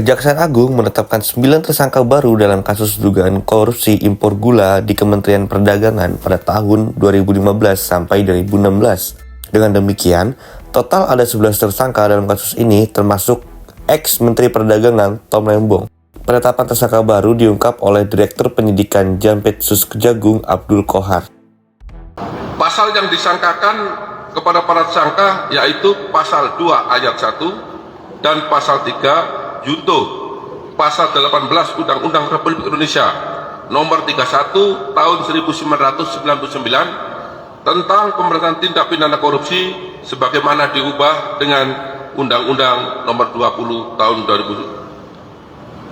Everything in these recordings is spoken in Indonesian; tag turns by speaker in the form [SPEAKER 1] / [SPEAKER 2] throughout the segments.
[SPEAKER 1] Kejaksaan Agung menetapkan 9 tersangka baru dalam kasus dugaan korupsi impor gula di Kementerian Perdagangan pada tahun 2015 sampai 2016. Dengan demikian, total ada 11 tersangka dalam kasus ini termasuk ex-Menteri Perdagangan Tom Lembong. Penetapan tersangka baru diungkap oleh Direktur Penyidikan Jampitsus Kejagung Abdul Qohar.
[SPEAKER 2] Pasal yang disangkakan kepada para tersangka yaitu pasal 2 ayat 1 dan pasal 3 junto pasal 18 Undang-Undang Republik Indonesia nomor 31 tahun 1999 tentang pemberantasan tindak pidana korupsi sebagaimana diubah dengan Undang-Undang nomor 20 tahun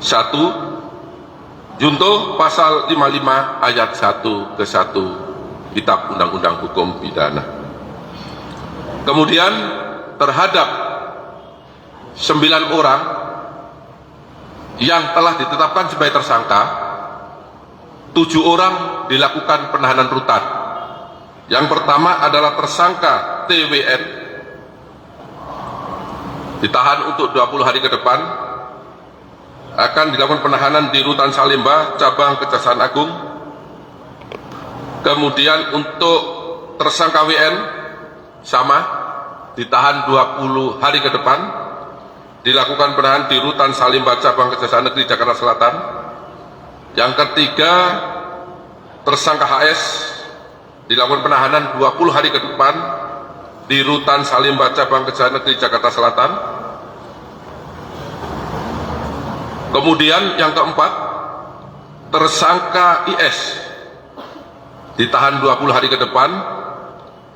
[SPEAKER 2] 2001 junto pasal 55 ayat 1 ke 1 Kitab Undang-Undang Hukum Pidana. Kemudian terhadap 9 orang yang telah ditetapkan sebagai tersangka, 7 orang dilakukan penahanan rutan. Yang pertama adalah tersangka TWN, ditahan untuk 20 hari ke depan, akan dilakukan penahanan di Rutan Salemba, Cabang Kejaksaan Agung. Kemudian untuk tersangka WN, sama, ditahan 20 hari ke depan, dilakukan penahanan di Rutan Salemba Cabang Kejaksaan Negeri Jakarta Selatan. Yang ketiga, tersangka HS dilakukan penahanan 20 hari ke depan di Rutan Salemba Cabang Kejaksaan Negeri Jakarta Selatan. Kemudian yang keempat, tersangka IS ditahan 20 hari ke depan,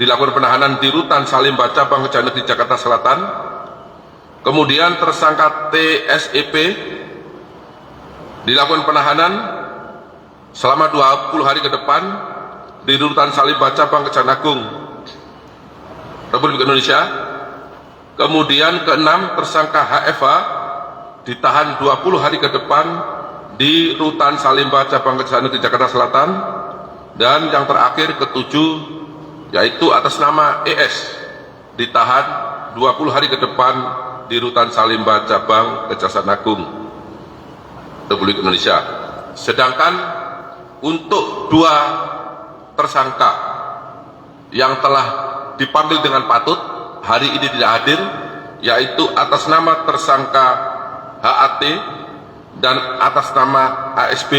[SPEAKER 2] dilakukan penahanan di Rutan Salemba Cabang Kejaksaan Negeri Jakarta Selatan. Kemudian tersangka TSEP dilakukan penahanan selama 20 hari ke depan di Rutan Salemba Cabang Kejaksaan Agung Republik Indonesia. Kemudian keenam, tersangka HFA ditahan 20 hari ke depan di Rutan Salemba Cabang Kejaksaan Negeri Jakarta Selatan. Dan yang terakhir, ketujuh, yaitu atas nama ES ditahan 20 hari ke depan di Rutan Salemba Cabang Kejaksaan Agung Republik Indonesia. Sedangkan untuk 2 tersangka yang telah dipanggil dengan patut hari ini tidak hadir, yaitu atas nama tersangka HAT dan atas nama ASB,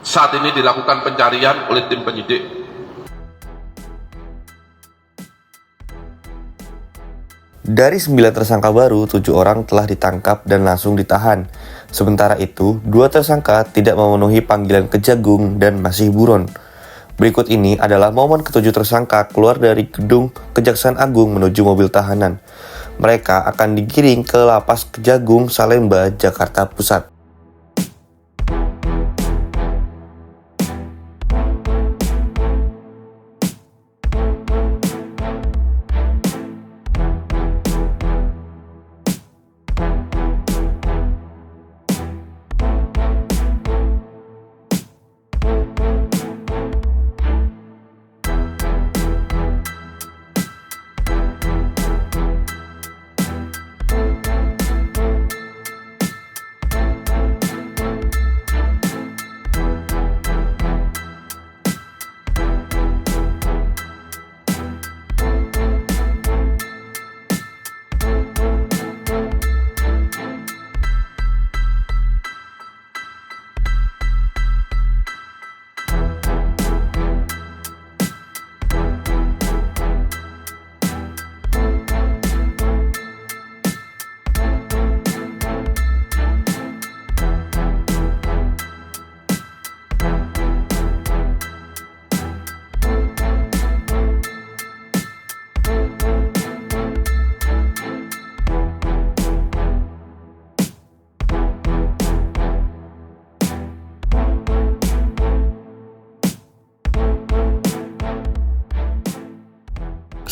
[SPEAKER 2] saat ini dilakukan pencarian oleh tim penyidik.
[SPEAKER 1] Dari 9 tersangka baru, 7 orang telah ditangkap dan langsung ditahan. Sementara itu, 2 tersangka tidak memenuhi panggilan Kejagung dan masih buron. Berikut ini adalah momen ke-7 tersangka keluar dari gedung Kejaksaan Agung menuju mobil tahanan. Mereka akan digiring ke Lapas Kejagung Salemba, Jakarta Pusat.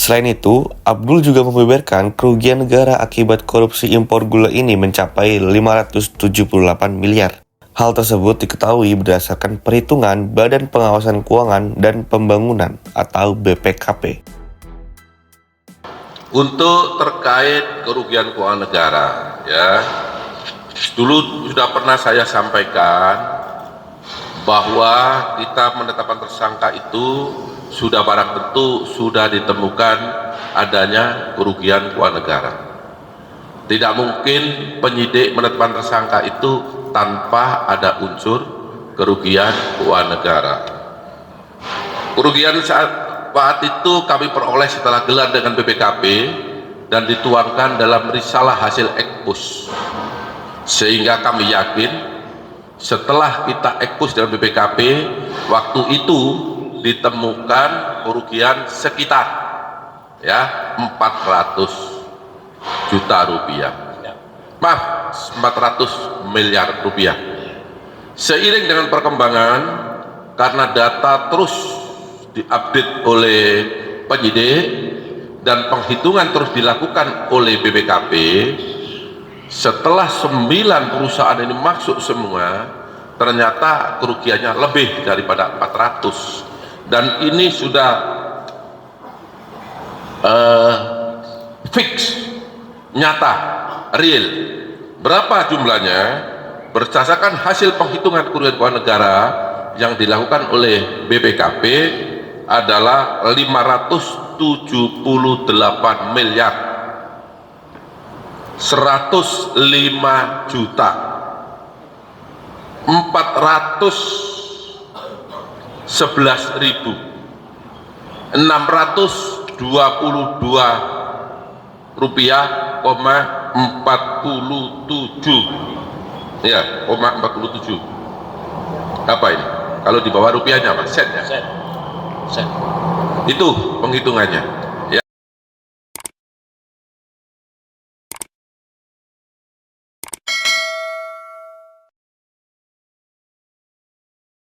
[SPEAKER 1] Selain itu, Abdul juga membeberkan kerugian negara akibat korupsi impor gula ini mencapai 578 miliar. Hal tersebut diketahui berdasarkan perhitungan Badan Pengawasan Keuangan dan Pembangunan atau BPKP.
[SPEAKER 2] Untuk terkait kerugian keuangan negara, ya, Dulu sudah pernah saya sampaikan bahwa kita menetapkan tersangka itu sudah barang tentu sudah ditemukan adanya kerugian keuangan negara. Tidak mungkin penyidik menetapkan tersangka itu tanpa ada unsur kerugian keuangan negara. Kerugian saat itu kami peroleh setelah gelar dengan BPKP dan dituangkan dalam risalah hasil ekspos, sehingga kami yakin setelah kita ekspos dengan BPKP waktu itu ditemukan kerugian sekitar 400 juta rupiah, maaf 400 miliar rupiah. Seiring dengan perkembangan, karena data terus diupdate oleh penyidik dan penghitungan terus dilakukan oleh BPKP, setelah 9 perusahaan ini masuk semua, ternyata kerugiannya lebih daripada 400, dan ini sudah fix, nyata, real. Berapa jumlahnya? Berdasarkan hasil penghitungan kerugian keuangan negara yang dilakukan oleh BPKP adalah 578 miliar 105 juta 411.622 rupiah, 47 ya, 47. Apa ini? Kalau di bawah rupiahnya apa? Sen ya? Sen. Itu penghitungannya.